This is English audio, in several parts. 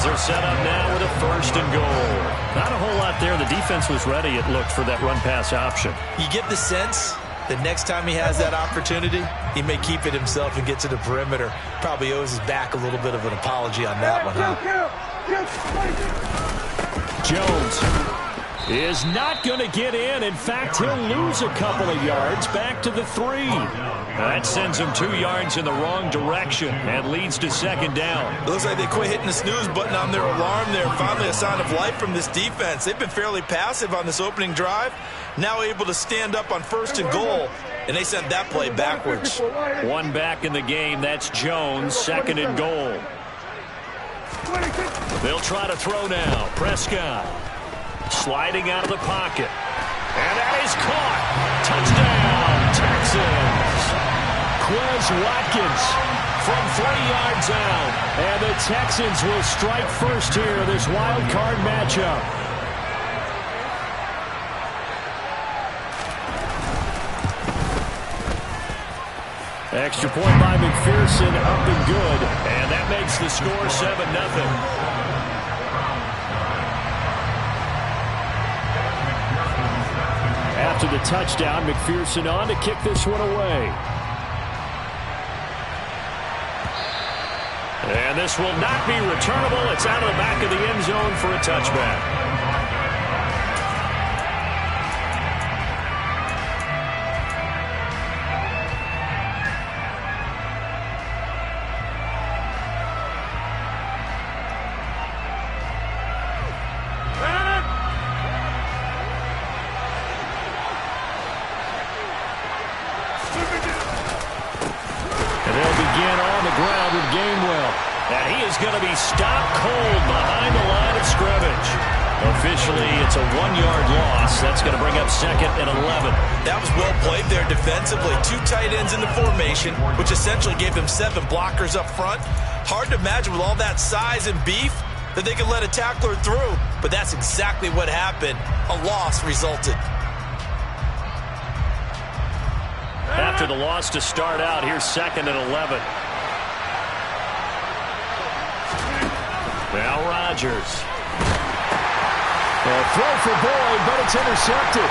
As they're set up now with a 1st and goal. Not a whole lot there. The defense was ready, it looked, for that run-pass option. You get the sense the next time he has that opportunity, he may keep it himself and get to the perimeter. Probably owes his back a little bit of an apology on that one, huh? Jones is not going to get in. In fact, he'll lose a couple of yards back to the 3. That sends him 2 yards in the wrong direction and leads to 2nd down. It looks like they quit hitting the snooze button on their alarm there. Finally a sign of life from this defense. They've been fairly passive on this opening drive. Now able to stand up on 1st and goal, and they sent that play backwards. 1 back in the game. That's Jones. 2nd and goal. They'll try to throw now. Prescott sliding out of the pocket. And that is caught. Touchdown, Texans. Quez Watkins from 3 yards out. And the Texans will strike first here in this wild card matchup. Extra point by McPherson, up and good. And that makes the score 7-0. After the touchdown, McPherson on to kick this one away. And this will not be returnable. It's out of the back of the end zone for a touchback. Going to be stopped cold behind the line of scrimmage. Officially, it's a 1-yard loss. That's going to bring up 2nd and 11. That was well played there defensively. 2 tight ends in the formation, which essentially gave them 7 blockers up front. Hard to imagine with all that size and beef that they could let a tackler through, but that's exactly what happened. A loss resulted. After the loss to start out, here's 2nd and 11. Now Rodgers. A throw for Boyd, but it's intercepted.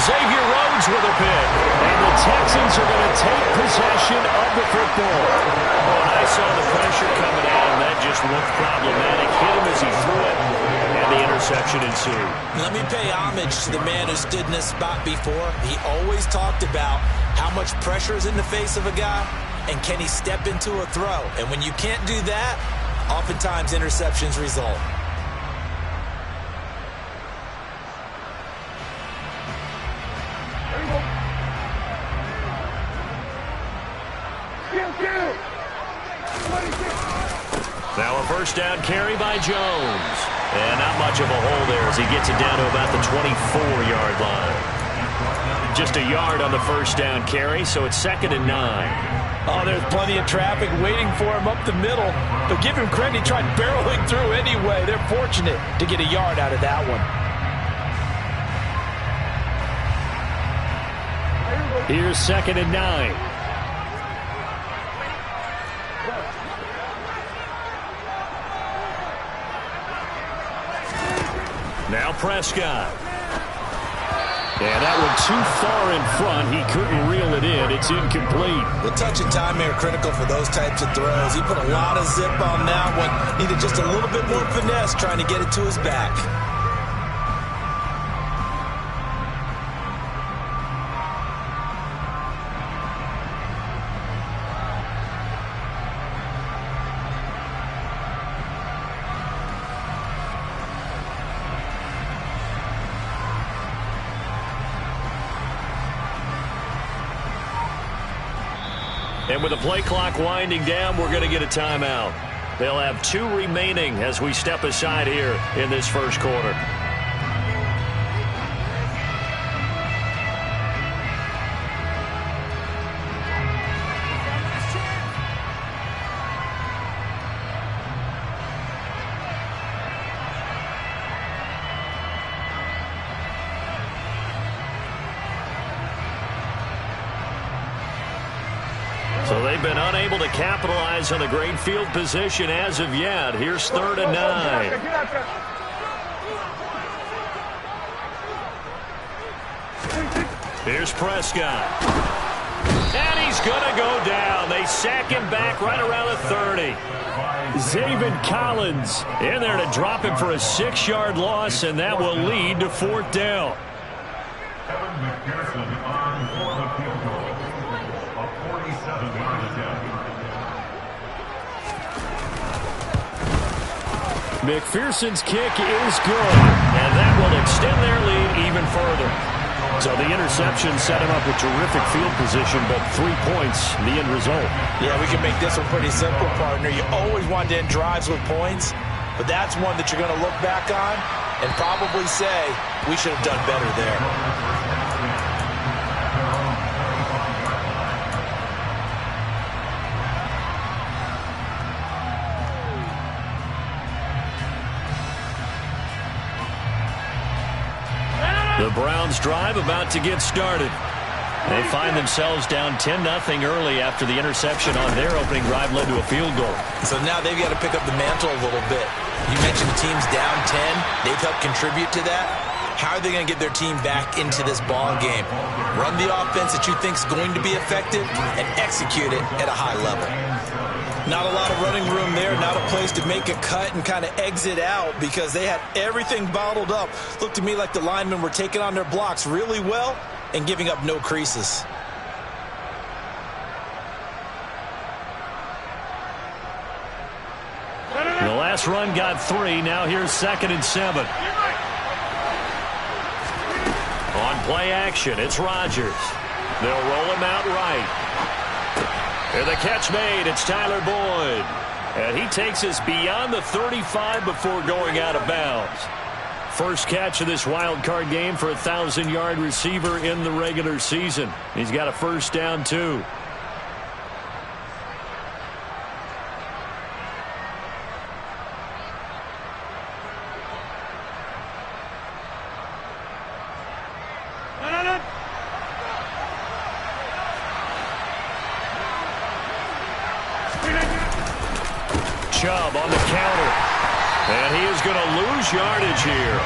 Xavier Rhodes with a pick. And the Texans are going to take possession of the football. When I saw the pressure coming at him, that just looked problematic. Hit him as he threw it, and the interception ensued. Let me pay homage to the man who stood in this spot before. He always talked about how much pressure is in the face of a guy, and can he step into a throw. And when you can't do that, oftentimes interceptions result. Now a 1st down carry by Jones. And not much of a hole there as he gets it down to about the 24-yard line. Just a yard on the 1st down carry, so it's 2nd and 9. Oh, there's plenty of traffic waiting for him up the middle. But give him credit, he tried barreling through anyway. They're fortunate to get a yard out of that one. Here's 2nd and 9. Now Prescott. And that one too far in front. He couldn't reel it in. It's incomplete. The touch and time are critical for those types of throws. He put a lot of zip on that one. Needed just a little bit more finesse trying to get it to his back. And with the play clock winding down, we're going to get a timeout. They'll have 2 remaining as we step aside here in this first quarter. they've been unable to capitalize on the great field position as of yet. Here's 3rd and 9. Here's Prescott. And he's going to go down. They sack him back right around the 30. Zaven Collins in there to drop him for a 6-yard loss, and that will lead to 4th down. McPherson's kick is good, and that will extend their lead even further. So the interception set him up with terrific field position, but 3 points, the end result. Yeah, we can make this one pretty simple, partner. You always want to end drives with points, but that's one that you're going to look back on and probably say, we should have done better there. The Browns drive about to get started. They find themselves down 10-0 early after the interception on their opening drive led to a field goal. So now they've got to pick up the mantle a little bit. You mentioned teams down 10. They've helped contribute to that. How are they going to get their team back into this ball game? Run the offense that you think is going to be effective and execute it at a high level. Not a lot of running room there, not a place to make a cut and kind of exit out because they had everything bottled up. Looked to me like the linemen were taking on their blocks really well and giving up no creases. The last run got 3. Now here's 2nd and 7. On play action, it's Rodgers. They'll roll him out right. And the catch made, it's Tyler Boyd. And he takes us beyond the 35 before going out of bounds. First catch of this wild card game for a 1,000-yard receiver in the regular season. He's got a first down, too. Chubb on the counter. And he is going to lose yardage here.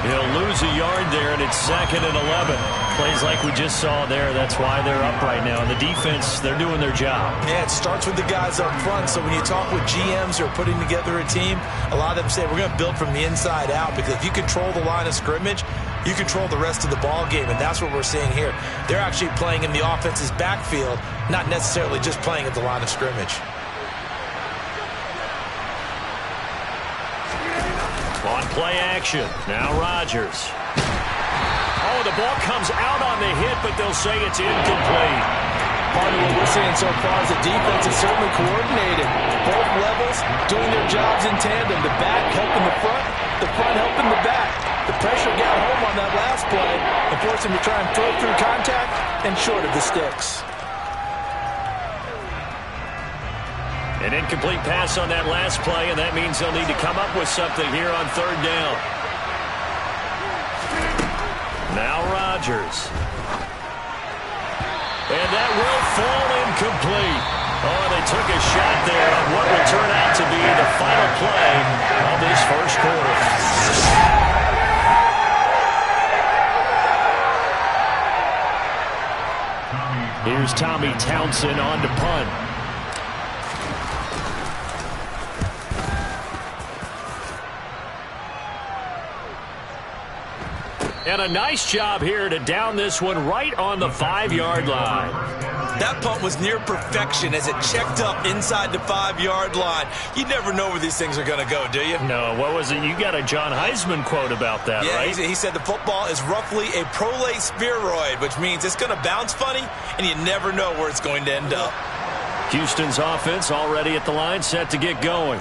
He'll lose a yard there, and it's 2nd and 11. Plays like we just saw there. That's why they're up right now. And the defense, they're doing their job. Yeah, it starts with the guys up front. So when you talk with GMs who are putting together a team, a lot of them say we're going to build from the inside out because if you control the line of scrimmage, you control the rest of the ball game, and that's what we're seeing here. They're actually playing in the offense's backfield, not necessarily just playing at the line of scrimmage. On play action, now Rodgers. Oh, the ball comes out on the hit, but they'll say it's incomplete. Part of what we're seeing so far is the defense is certainly coordinated. Both levels doing their jobs in tandem. The back helping the front helping the back. The pressure got home on that last play and forced him to try and throw through contact and short of the sticks. An incomplete pass on that last play, and that means they'll need to come up with something here on 3rd down. Now Rodgers. And that will fall incomplete. Oh, they took a shot there on what would turn out to be the final play of this first quarter. Here's Tommy Townsend on to punt. And a nice job here to down this one right on the 5-yard line. That punt was near perfection as it checked up inside the 5-yard line. You never know where these things are going to go, do you? No, what was it? You got a John Heisman quote about that, yeah, right? He said the football is roughly a prolate spheroid, which means it's going to bounce funny, and you never know where it's going to end up. Houston's offense already at the line, set to get going.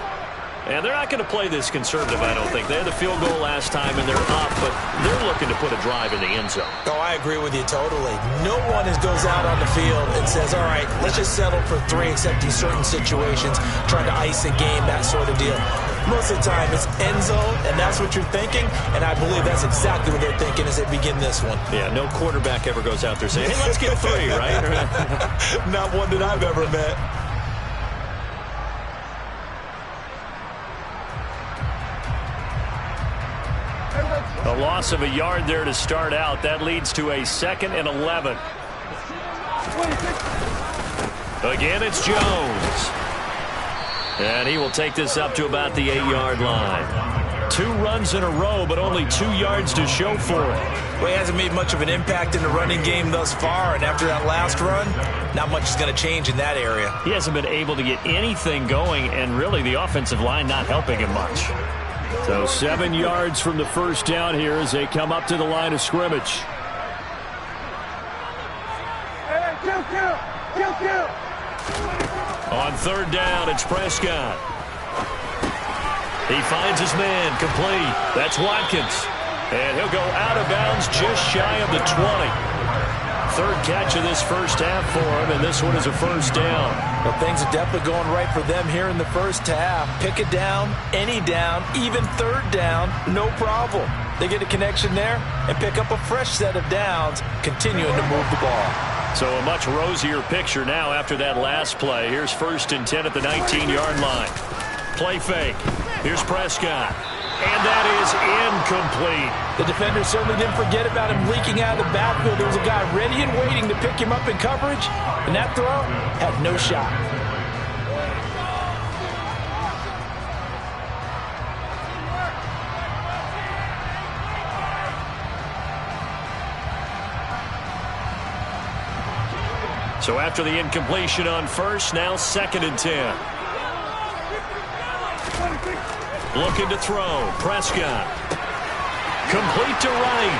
And they're not going to play this conservative, I don't think. They had the field goal last time, and they're up, but they're looking to put a drive in the end zone. Oh, I agree with you totally. No one goes out on the field and says, all right, let's just settle for 3, except in certain situations, trying to ice a game, that sort of deal. Most of the time, it's end zone, and that's what you're thinking, and I believe that's exactly what they're thinking as they begin this one. Yeah, no quarterback ever goes out there saying, hey, let's get 3, right? Not one that I've ever met. A loss of a yard there to start out. That leads to a 2nd and 11. Again, it's Jones. And he will take this up to about the 8-yard line. 2 runs in a row, but only 2 yards to show for it. Well, he hasn't made much of an impact in the running game thus far, and after that last run, not much is going to change in that area. He hasn't been able to get anything going, and really the offensive line not helping him much. So 7 yards from the first down here as they come up to the line of scrimmage. On 3rd down, it's Prescott. He finds his man, complete. That's Watkins. And he'll go out of bounds just shy of the 20. 3rd catch of this first half for him, and this one is a first down. Well, things are definitely going right for them here in the first half. Pick a down, any down, even 3rd down, no problem. They get a connection there and pick up a fresh set of downs, continuing to move the ball. So a much rosier picture now after that last play. Here's 1st and 10 at the 19-yard line. Play fake. Here's Prescott. And that is incomplete. The defender certainly didn't forget about him leaking out of the backfield. There was a guy ready and waiting to pick him up in coverage, and that throw had no shot. So after the incompletion on 1st, now 2nd and 10. Looking to throw. Prescott. Complete to right.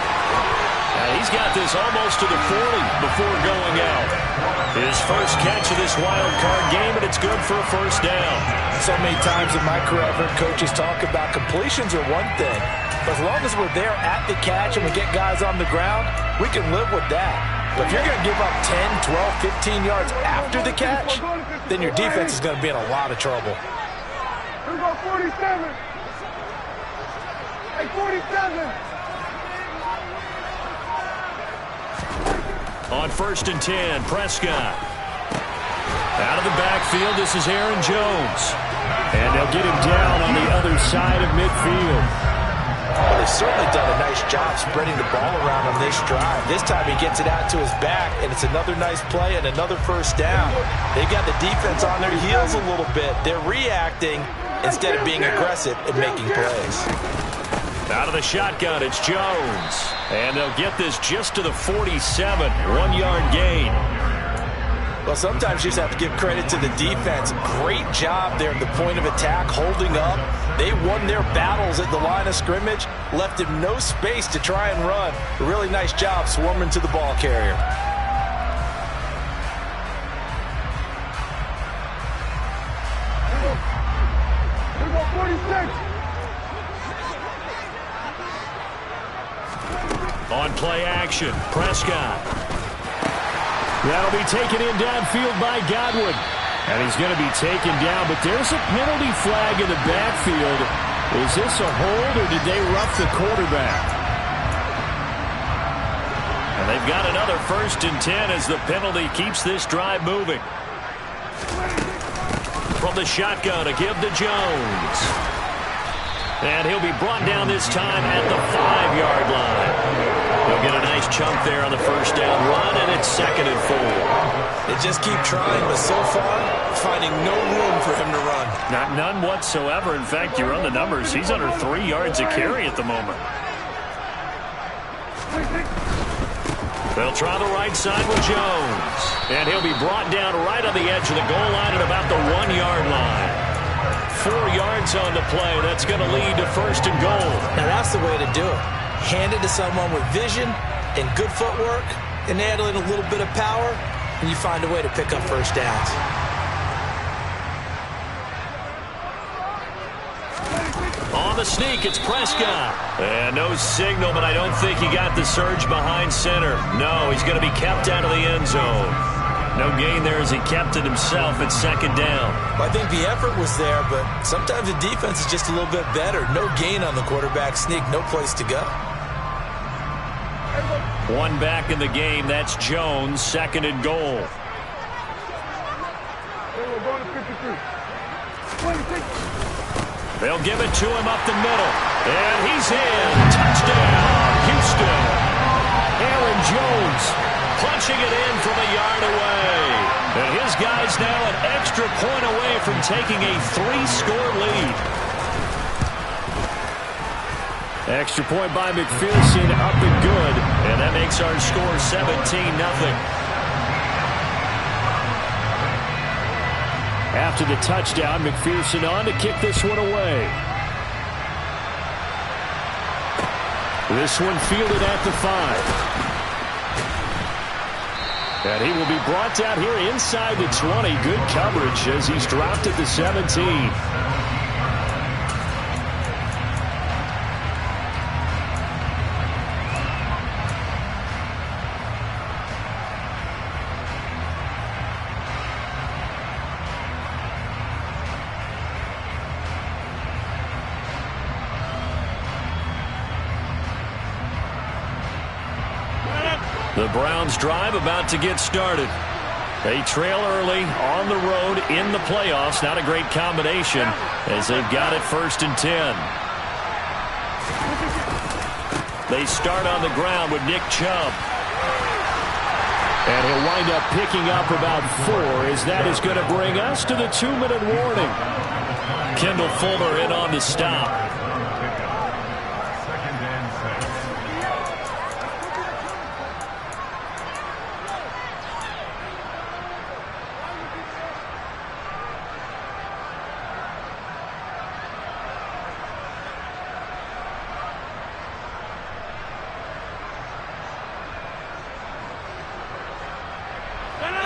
And he's got this almost to the 40 before going out. His first catch of this wild card game, and it's good for a first down. So many times in my career, I've heard coaches talk about completions are one thing. But as long as we're there at the catch and we get guys on the ground, we can live with that. But if you're going to give up 10, 12, 15 yards after the catch, then your defense is going to be in a lot of trouble. Here we go, 47. Hey, 47. On 1st and 10, Prescott. Out of the backfield, this is Aaron Jones. And they'll get him down on the other side of midfield. Well, they've certainly done a nice job spreading the ball around on this drive. This time he gets it out to his back, and it's another nice play and another first down. They've got the defense on their heels a little bit. They're reacting instead of being aggressive and making plays. Out of the shotgun, it's Jones. And they'll get this just to the 47, 1-yard gain. Well, sometimes you just have to give credit to the defense. Great job there at the point of attack, holding up. They won their battles at the line of scrimmage, left him no space to try and run. A really nice job swarming to the ball carrier. Here we go, 46. On play action, Prescott. That'll be taken in downfield by Godwin. And he's going to be taken down, but there's a penalty flag in the backfield. Is this a hold, or did they rough the quarterback? And they've got another 1st and 10 as the penalty keeps this drive moving. From the shotgun, a give to Jones. And he'll be brought down this time at the 5-yard line. He'll get a nice chunk there on the first down run, and it's 2nd and 4. They just keep trying, but so far, finding no room for him to run. None whatsoever. In fact, you run the numbers. He's under 3 yards a carry at the moment. They'll try the right side with Jones. And he'll be brought down right on the edge of the goal line at about the 1-yard line. 4 yards on the play. That's going to lead to 1st and goal. Now that's the way to do it. Hand it to someone with vision and good footwork, and add in a little bit of power, and you find a way to pick up first downs. on the sneak. It's Prescott. And no signal, but I don't think he got the surge behind center. No, he's going to be kept out of the end zone. No gain there as he kept it himself at second down. Well, I think the effort was there, but sometimes the defense is just a little bit better. No gain on the quarterback sneak. No place to go. One back in the game. That's Jones. Second and goal. They'll give it to him up the middle. And he's in. Touchdown, Houston. Aaron Jones punching it in from a yard away. And his guy's now an extra point away from taking a 3-score lead. Extra point by McPherson, up and good. And that makes our score 17-0. After the touchdown, McPherson on to kick this one away. This one fielded at the 5. And he will be brought down here inside the 20. Good coverage as he's dropped at the 17. The Browns drive about to get started. They trail early on the road in the playoffs. Not a great combination as they've got it 1st and 10. They start on the ground with Nick Chubb. And he'll wind up picking up about 4 as that is going to bring us to the 2-minute warning. Kendall Fuller in on the stop.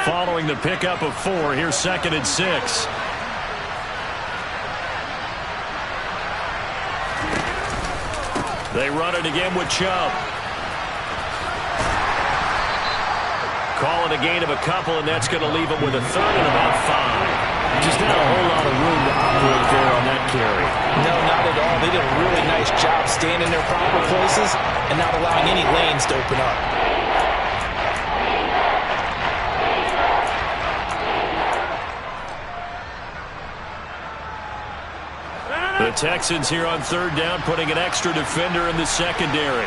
Following the pickup of 4, here's 2nd and 6. They run it again with Chubb. Call it a gain of a couple, and that's going to leave them with a 3rd and about 5. Just not a whole lot of room to operate there on that carry. No, not at all. They did a really nice job staying in their proper places and not allowing any lanes to open up. The Texans here on 3rd down, putting an extra defender in the secondary.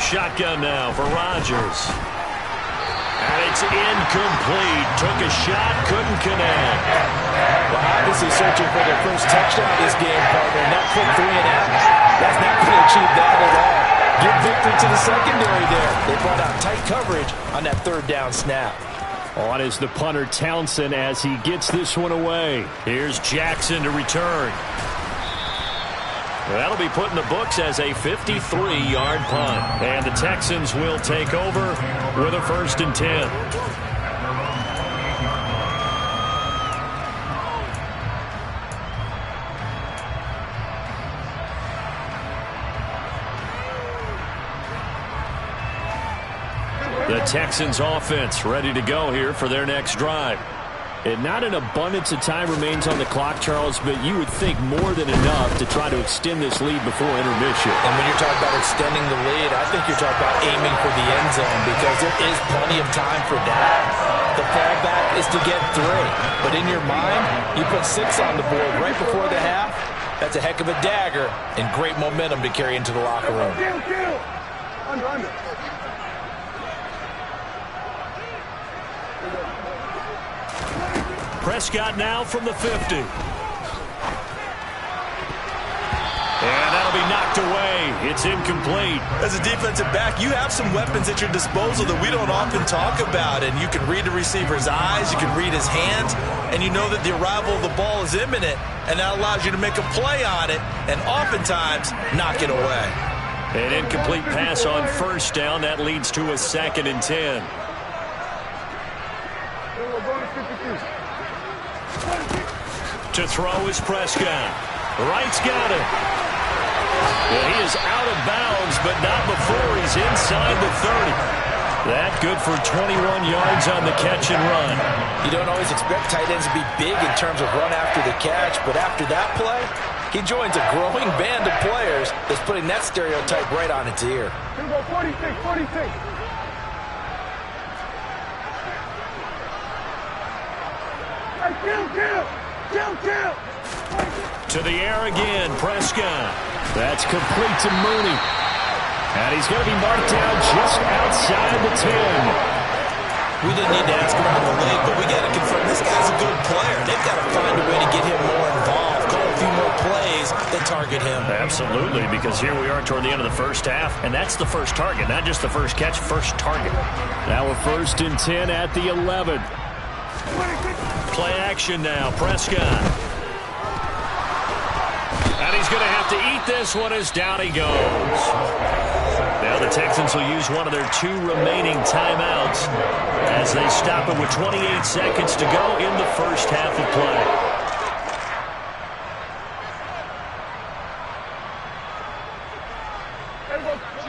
Shotgun now for Rodgers. And it's incomplete. Took a shot, couldn't connect. Well, obviously searching for their first touchdown this game, partner. And that quick 3 and out, that's not going to achieve that at all. Give victory to the secondary there. They brought out tight coverage on that 3rd down snap. On is the punter Townsend as he gets this one away. Here's Jackson to return. That'll be put in the books as a 53-yard punt. And the Texans will take over with a 1st and 10. The Texans offense ready to go here for their next drive. And not an abundance of time remains on the clock, Charles, but you would think more than enough to try to extend this lead before intermission. And when you're talking about extending the lead, I think you're talking about aiming for the end zone because there is plenty of time for that. The fallback is to get 3. But in your mind, you put 6 on the board right before the half. That's a heck of a dagger and great momentum to carry into the locker room. Under. Prescott now from the 50. And that'll be knocked away. It's incomplete. As a defensive back, you have some weapons at your disposal that we don't often talk about. And you can read the receiver's eyes, you can read his hands, and you know that the arrival of the ball is imminent. And that allows you to make a play on it and oftentimes knock it away. An incomplete pass on 1st down. That leads to a 2nd and 10. To throw is Prescott. Wright's got it. Well, he is out of bounds, but not before he's inside the 30. That good for 21 yards on the catch and run. You don't always expect tight ends to be big in terms of run after the catch, but after that play, he joins a growing band of players that's putting that stereotype right on its ear. 46, 46. Kill. To the air again, Prescott. That's complete to Mooney. And he's going to be marked down just outside the 10. We didn't need to ask around the league, but we got to confirm this guy's a good player. They've got to find a way to get him more involved, call a few more plays that target him. Absolutely, because here we are toward the end of the first half, and that's the first target, not just the first catch, first target. Now a 1st and 10 at the 11. Play action now, Prescott. And he's going to have to eat this one as down he goes. Now the Texans will use one of their 2 remaining timeouts as they stop it with 28 seconds to go in the first half of play.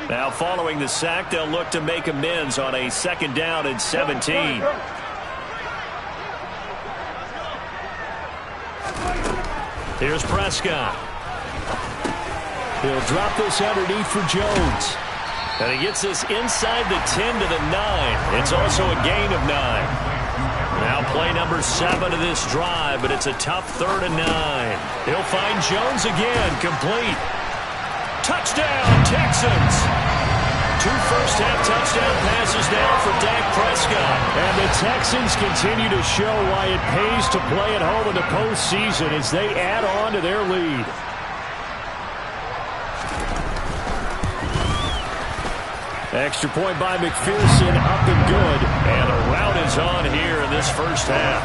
Now following the sack, they'll look to make amends on a 2nd down and 17. Here's Prescott. He'll drop this underneath for Jones. And he gets this inside the 10 to the 9. It's also a gain of 9. Now play number 7 of this drive, but it's a tough 3rd and 9. He'll find Jones again, complete. Touchdown, Texans. 2 first-half touchdown passes now for Dak Prescott. And the Texans continue to show why it pays to play at home in the postseason as they add on to their lead. Extra point by McPherson, up and good. And the rout is on here in this first half.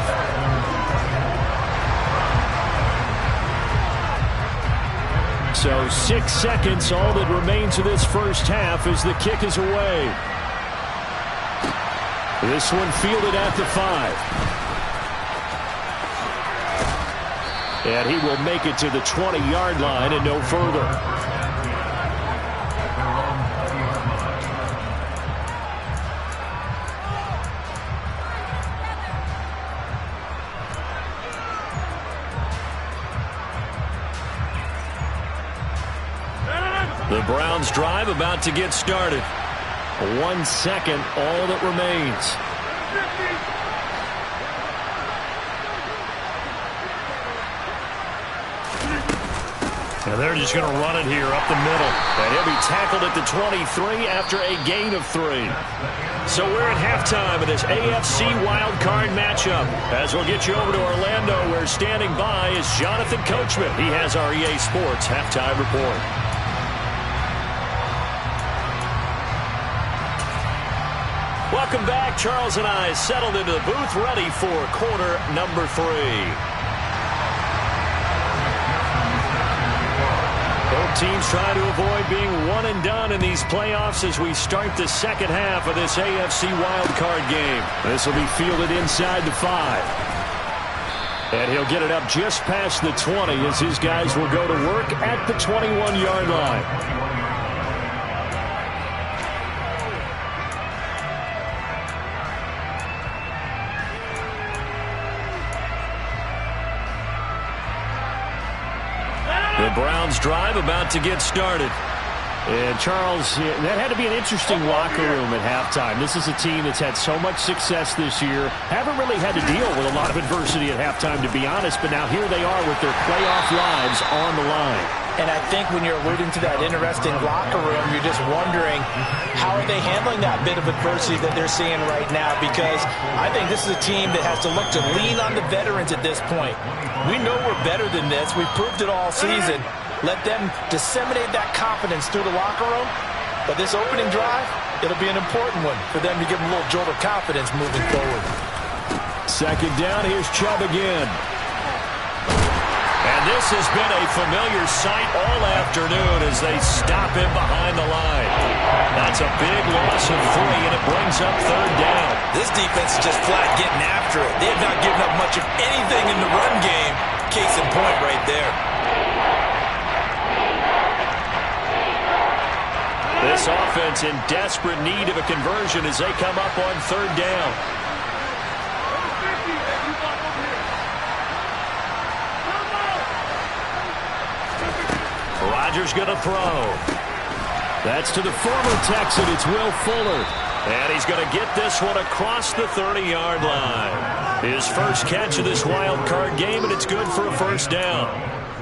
So 6 seconds, all that remains of this first half as the kick is away. This one fielded at the 5. And he will make it to the 20-yard line and no further. The Browns drive about to get started. 1 second, all that remains. And they're just going to run it here up the middle. And he'll be tackled at the 23 after a gain of 3. So we're at halftime of this AFC wildcard matchup. As we'll get you over to Orlando, where standing by is Jonathan Coachman. He has our EA Sports halftime report. Welcome back. Charles and I settled into the booth, ready for quarter number 3. Both teams trying to avoid being one and done in these playoffs as we start the second half of this AFC wildcard game. This will be fielded inside the 5. And he'll get it up just past the 20 as his guys will go to work at the 21-yard line. The Browns drive about to get started. And Charles, that had to be an interesting locker room at halftime. This is a team that's had so much success this year. Haven't really had to deal with a lot of adversity at halftime, to be honest. But now here they are with their playoff lives on the line. And I think when you're alluding to that interesting locker room, you're just wondering how are they handling that bit of adversity that they're seeing right now, because I think this is a team that has to look to lean on the veterans at this point. We know we're better than this. We've proved it all season. Let them disseminate that confidence through the locker room. But this opening drive, it'll be an important one for them to give them a little jolt of confidence moving forward. Second down, here's Chubb again. And this has been a familiar sight all afternoon as they stop him behind the line. That's a big loss of 3, and it brings up third down. This defense is just flat getting after it. They have not given up much of anything in the run game. KC defense in desperate need of a conversion as they come up on third down. Rodgers going to throw. That's to the former Texan. It's Will Fuller. And he's going to get this one across the 30-yard line. His first catch of this wild card game, and it's good for a first down.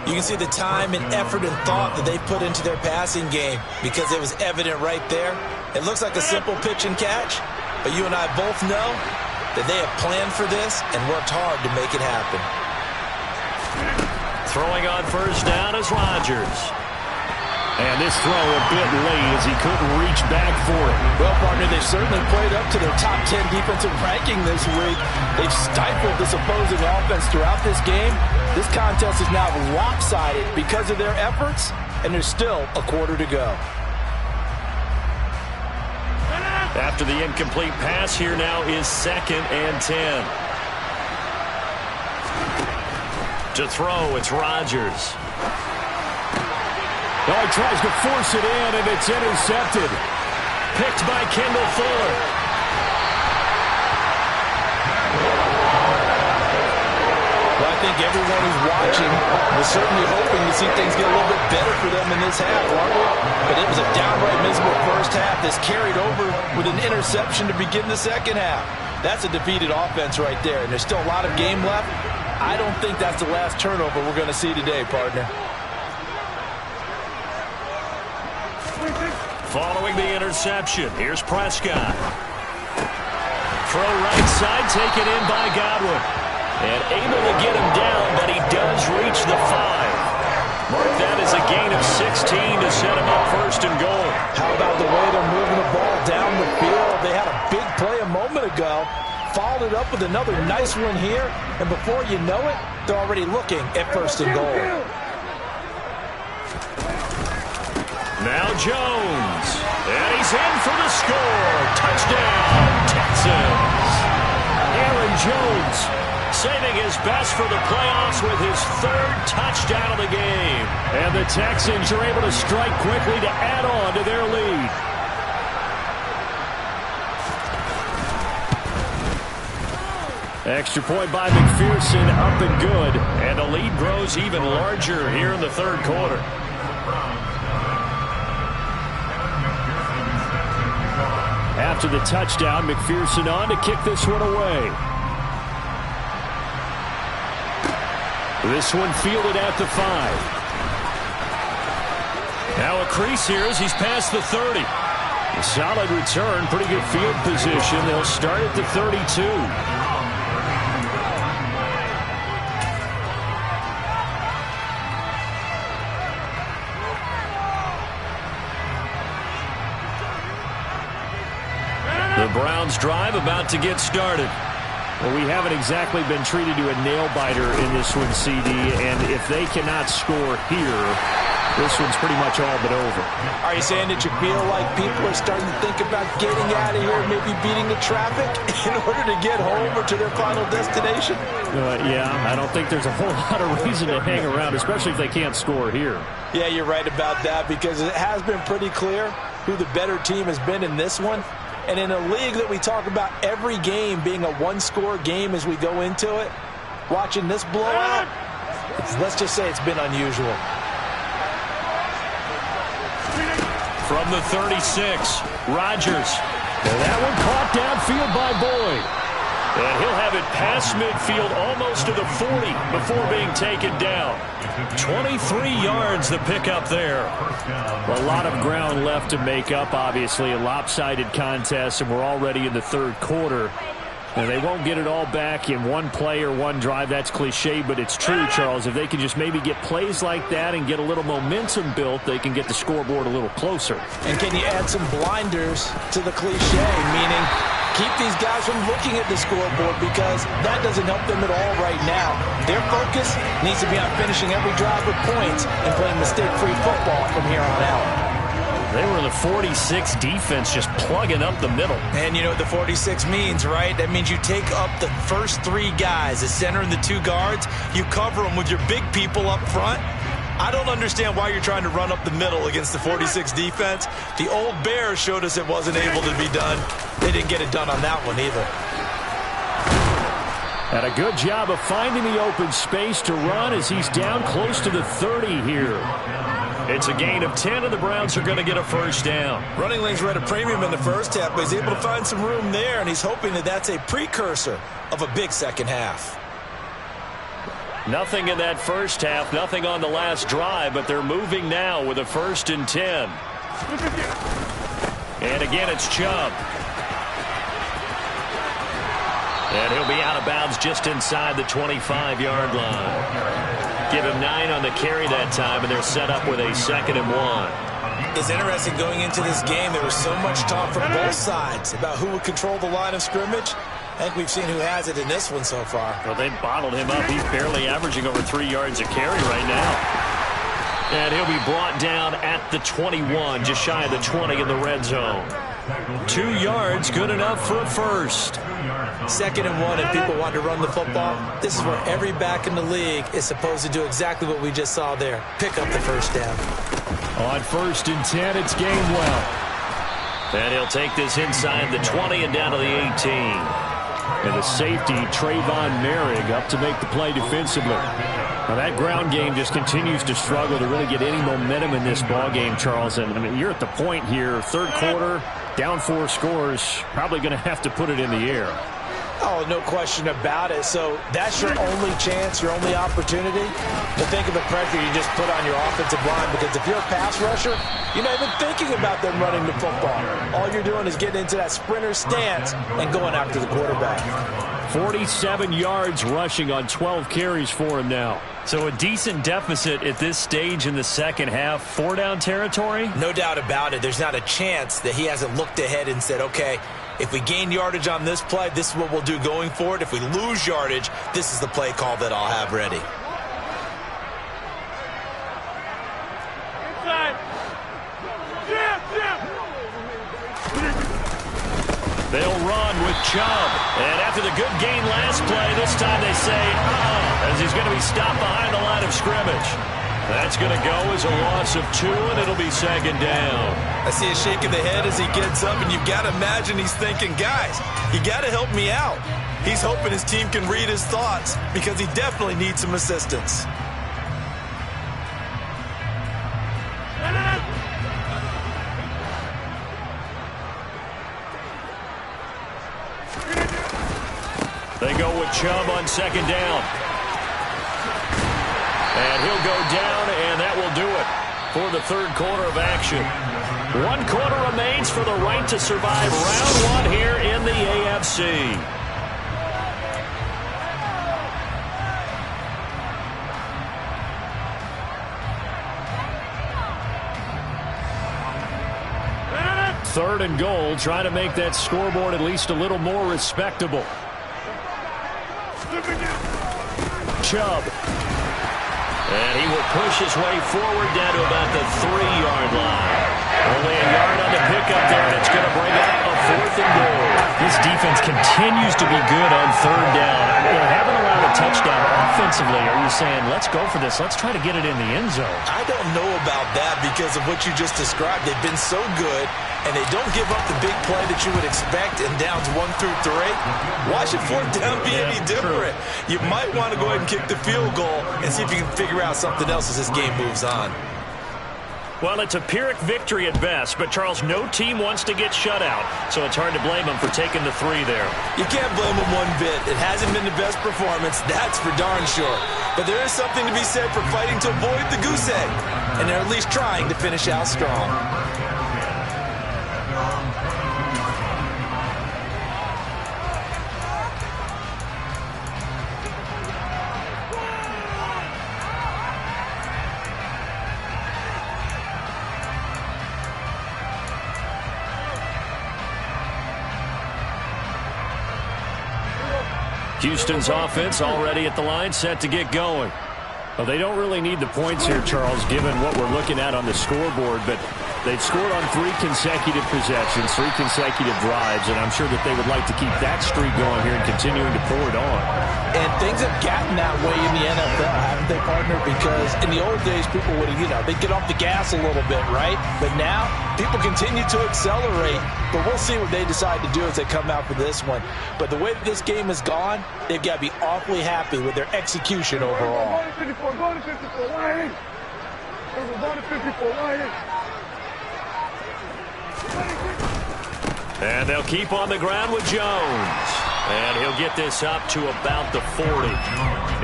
You can see the time and effort and thought that they put into their passing game because it was evident right there. It looks like a simple pitch and catch, but you and I both know that they have planned for this and worked hard to make it happen. Throwing on first down is Rodgers. And this throw a bit late as he couldn't reach back for it. Well, partner, they've certainly played up to their top 10 defensive ranking this week. They've stifled this opposing offense throughout this game. This contest is now lopsided because of their efforts, and there's still a quarter to go. After the incomplete pass, here now is 2nd and 10. To throw, it's Rodgers. Oh, he tries to force it in, and it's intercepted. Picked by Kendall Fuller. Well, I think everyone who's watching was certainly hoping to see things get a little bit better for them in this half, aren't we? But it was a downright miserable first half that's carried over with an interception to begin the second half. That's a defeated offense right there, and there's still a lot of game left. I don't think that's the last turnover we're going to see today, partner. Following the interception, here's Prescott. Throw right side, taken in by Godwin. And able to get him down, but he does reach the 5. Mark that as a gain of 16 to set him up 1st and goal. How about the way they're moving the ball down the field? They had a big play a moment ago. Followed it up with another nice one here. And before you know it, they're already looking at 1st and goal. Now Jones. And he's in for the score. Touchdown, Texans. Aaron Jones saving his best for the playoffs with his 3rd touchdown of the game. And the Texans are able to strike quickly to add on to their lead. Extra point by McPherson, up and good. And the lead grows even larger here in the 3rd quarter. After the touchdown, McPherson on to kick this one away. This one fielded at the 5. Now a crease here as he's past the 30. A solid return, pretty good field position. They'll start at the 32. The Browns drive about to get started. Well, we haven't exactly been treated to a nail-biter in this one, CD, and if they cannot score here, this one's pretty much all but over. Are you saying that you feel like people are starting to think about getting out of here, maybe beating the traffic in order to get home or to their final destination? Yeah, I don't think there's a whole lot of reason to hang around, especially if they can't score here. Yeah, you're right about that because it has been pretty clear who the better team has been in this one. And in a league that we talk about every game being a one-score game as we go into it, watching this blowout, let's just say it's been unusual. From the 36, Rodgers. And that one caught downfield by Boyd. And he'll have it past midfield almost to the 40 before being taken down. 23 yards the pickup there. A lot of ground left to make up, obviously. A lopsided contest, and we're already in the 3rd quarter. And they won't get it all back in one play or one drive. That's cliche, but it's true, Charles. If they can just maybe get plays like that and get a little momentum built, they can get the scoreboard a little closer. And can you add some blinders to the cliche, meaning keep these guys from looking at the scoreboard because that doesn't help them at all right now. Their focus needs to be on finishing every drive with points and playing mistake-free football from here on out. They were in the 46 defense just plugging up the middle. And you know what the 46 means, right? That means you take up the first 3 guys, the center and the 2 guards. You cover them with your big people up front. I don't understand why you're trying to run up the middle against the 46 defense. The old Bears showed us it wasn't able to be done. They didn't get it done on that one either. And a good job of finding the open space to run as he's down close to the 30 here. It's a gain of 10, and the Browns are going to get a first down. Running lanes were at a premium in the first half, but he's able to find some room there, and he's hoping that that's a precursor of a big second half. Nothing in that first half, nothing on the last drive, but they're moving now with a 1st and 10. And again, it's Chubb. And he'll be out of bounds just inside the 25-yard line. Give him 9 on the carry that time, and they're set up with a 2nd and 1. It's interesting going into this game. There was so much talk from both sides about who would control the line of scrimmage. I think we've seen who has it in this one so far. Well, they bottled him up. He's barely averaging over 3 yards a carry right now. And he'll be brought down at the 21, just shy of the 20 in the red zone. 2 yards, good enough for a first. 2nd and 1, and people want to run the football. This is where every back in the league is supposed to do exactly what we just saw there. Pick up the first down. On 1st and 10, it's Gainwell. And he'll take this inside the 20 and down to the 18. And the safety, Trayvon Merrick, up to make the play defensively. Now that ground game just continues to struggle to really get any momentum in this ball game, Charles. And I mean, you're at the point here, 3rd quarter, down 4 scores, probably going to have to put it in the air. Oh, no question about it. So that's your only chance, your only opportunity to think of the pressure you just put on your offensive line. Because if you're a pass rusher, you're not even thinking about them running the football. All you're doing is getting into that sprinter stance and going after the quarterback. 47 yards rushing on 12 carries for him now. So a decent deficit at this stage in the second half. 4-down territory? No doubt about it. There's not a chance that he hasn't looked ahead and said, okay, if we gain yardage on this play, this is what we'll do going forward. If we lose yardage, this is the play call that I'll have ready. They'll run with Chubb. And after the good gain last play, this time they say, as he's going to be stopped behind the line of scrimmage. That's going to go as a loss of 2, and it'll be 2nd down. I see a shake of the head as he gets up, and you've got to imagine he's thinking, guys, you got to help me out. He's hoping his team can read his thoughts because he definitely needs some assistance. They go with Chubb on 2nd down. And he'll go down, and that will do it for the 3rd quarter of action. 1 quarter remains for the right to survive round 1 here in the AFC. Third and goal, trying to make that scoreboard at least a little more respectable. Chubb. And he will push his way forward down to about the 3-yard line. Only a yard on the pickup there, and it's going to bring up a 4th and goal. This defense continues to be good on 3rd down. You know, haven't allowed a touchdown offensively. Are you saying, let's go for this, let's try to get it in the end zone? I don't know about that because of what you just described. They've been so good, and they don't give up the big play that you would expect in downs 1 through 3. Why should 4th down be any different? You might want to go ahead and kick the field goal and see if you can figure out something else as this game moves on. Well, it's a Pyrrhic victory at best, but Charles, no team wants to get shut out, so it's hard to blame them for taking the 3 there. You can't blame them one bit. It hasn't been the best performance, that's for darn sure. But there is something to be said for fighting to avoid the goose egg, and they're at least trying to finish out strong. Houston's offense already at the line, set to get going. Well, they don't really need the points here, Charles, given what we're looking at on the scoreboard, but They've scored on 3 consecutive possessions, 3 consecutive drives, and I'm sure that they would like to keep that streak going here and continuing to pour it on. And things have gotten that way in the NFL, haven't they, partner? Because in the old days, people would, they'd get off the gas a little bit, right? But now, people continue to accelerate. But we'll see what they decide to do as they come out for this one. But the way that this game has gone, they've got to be awfully happy with their execution overall. Go to 54, line in. Go to 54, line in. And they'll keep on the ground with Jones. And he'll get this up to about the 40.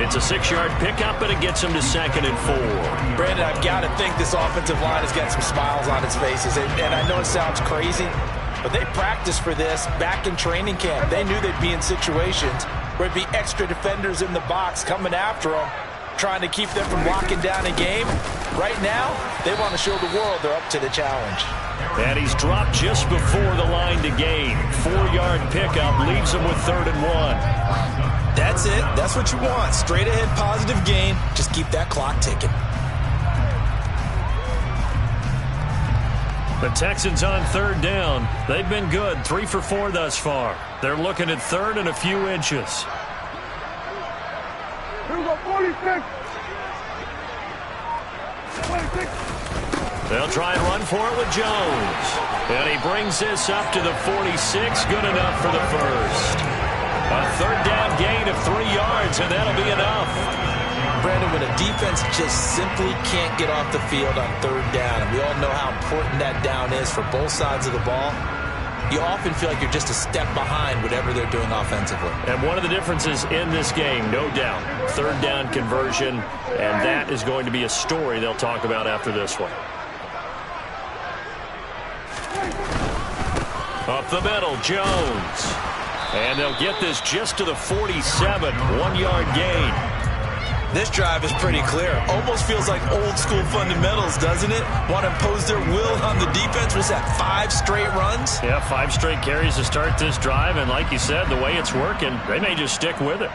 It's a 6-yard pickup, and it gets him to 2nd and 4. Brandon, I've got to think this offensive line has got some smiles on its faces. And I know it sounds crazy, but they practiced for this back in training camp. They knew they'd be in situations where it'd be extra defenders in the box coming after them, trying to keep them from locking down a game. Right now, they want to show the world they're up to the challenge. And he's dropped just before the line to gain. 4-yard pickup leaves him with 3rd and 1. That's it. That's what you want. Straight ahead positive gain. Just keep that clock ticking. The Texans on 3rd down. They've been good. 3 for 4 thus far. They're looking at 3rd and a few inches. Here we go, 46. 26. They'll try and run for it with Jones. And he brings this up to the 46. Good enough for the first. A 3rd down gain of 3 yards, and that'll be enough. Brandon, when a defense just simply can't get off the field on 3rd down, and we all know how important that down is for both sides of the ball, you often feel like you're just a step behind whatever they're doing offensively. And one of the differences in this game, no doubt, 3rd down conversion, and that is going to be a story they'll talk about after this one. Up the middle, Jones. And they'll get this just to the 47, 1-yard gain. This drive is pretty clear. Almost feels like old school fundamentals, doesn't it? Want to impose their will on the defense. Was that 5 straight runs? Yeah, 5 straight carries to start this drive. And like you said, the way it's working, they may just stick with it.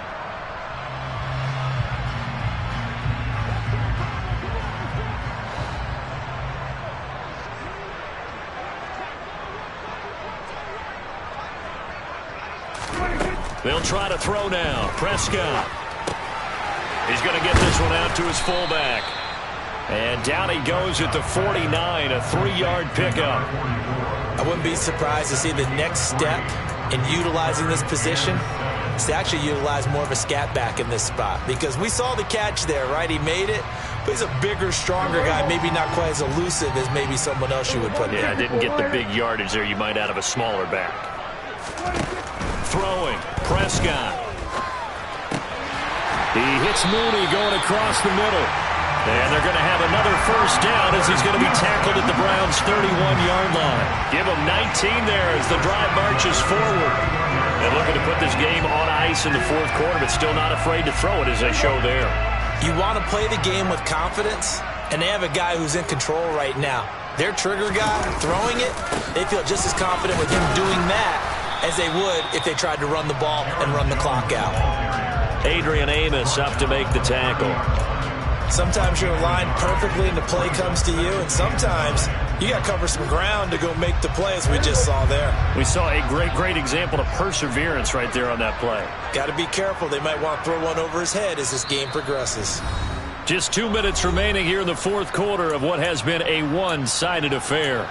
They'll try to throw now. Prescott. He's going to get this one out to his fullback. And down he goes at the 49, a 3-yard pickup. I wouldn't be surprised to see the next step in utilizing this position is to actually utilize more of a scat back in this spot. Because we saw the catch there, right? He made it. But he's a bigger, stronger guy, maybe not quite as elusive as maybe someone else you would put in. Yeah, didn't get the big yardage there you might out of a smaller back. Throwing, Prescott. He hits Mooney going across the middle. And they're going to have another first down as he's going to be tackled at the Browns' 31-yard line. Give him 19 there as the drive marches forward. And looking to put this game on ice in the 4th quarter, but still not afraid to throw it as they show there. You want to play the game with confidence, and they have a guy who's in control right now. Their trigger guy throwing it, they feel just as confident with him doing that as they would if they tried to run the ball and run the clock out. Adrian Amos up to make the tackle. Sometimes you're aligned perfectly and the play comes to you, and sometimes you got to cover some ground to go make the play, as we just saw there. We saw a great example of perseverance right there on that play. Got to be careful. They might want to throw one over his head as this game progresses. Just 2 minutes remaining here in the 4th quarter of what has been a one-sided affair.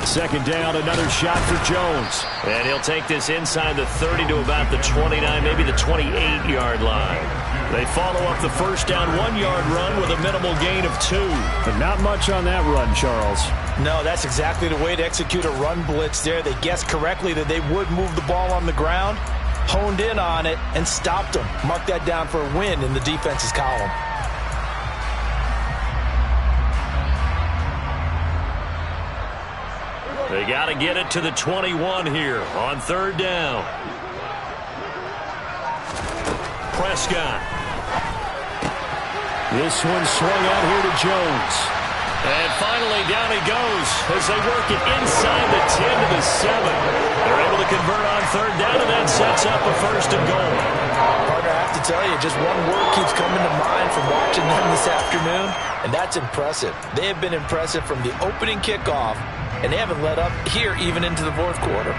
Second down, another shot for Jones. And he'll take this inside the 30 to about the 29, maybe the 28-yard line. They follow up the first down 1-yard run with a minimal gain of 2. But not much on that run, Charles. No, that's exactly the way to execute a run blitz there. They guessed correctly that they would move the ball on the ground, honed in on it, and stopped them. Mark that down for a win in the defense's column. They got to get it to the 21 here on 3rd down. Prescott. This one swung out here to Jones. And finally, down he goes as they work it inside the 10 to the 7. They're able to convert on third down, and that sets up a first and goal. Partner, I have to tell you, just one word keeps coming to mind from watching them this afternoon, and that's impressive. They have been impressive from the opening kickoff, and they haven't let up here even into the fourth quarter.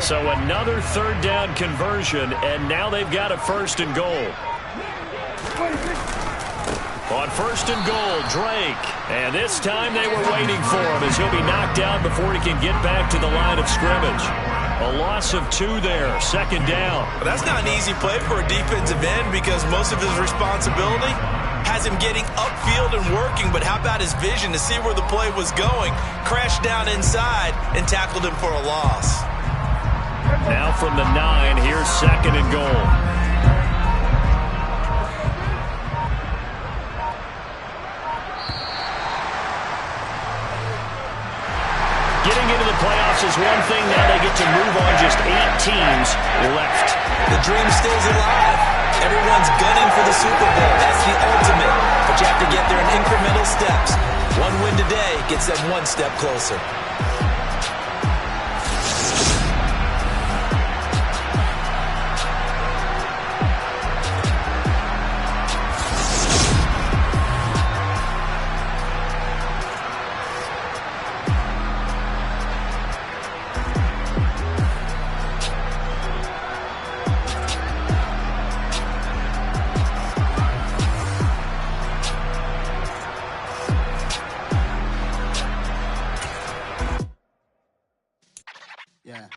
So another third down conversion, and now they've got a first and goal. On first and goal, Drake. And this time they were waiting for him as he'll be knocked out before he can get back to the line of scrimmage. A loss of 2 there, second down. But that's not an easy play for a defensive end because most of his responsibility has him getting upfield and working, but how about his vision to see where the play was going, crashed down inside, and tackled him for a loss. Now from the 9, here's second and goal. Getting into the playoffs is one thing. Now they get to move on. Just 8 teams left. The dream stays alive. Everyone's gunning for the Super Bowl. That's the ultimate. But you have to get there in incremental steps. One win today gets them one step closer. Yeah.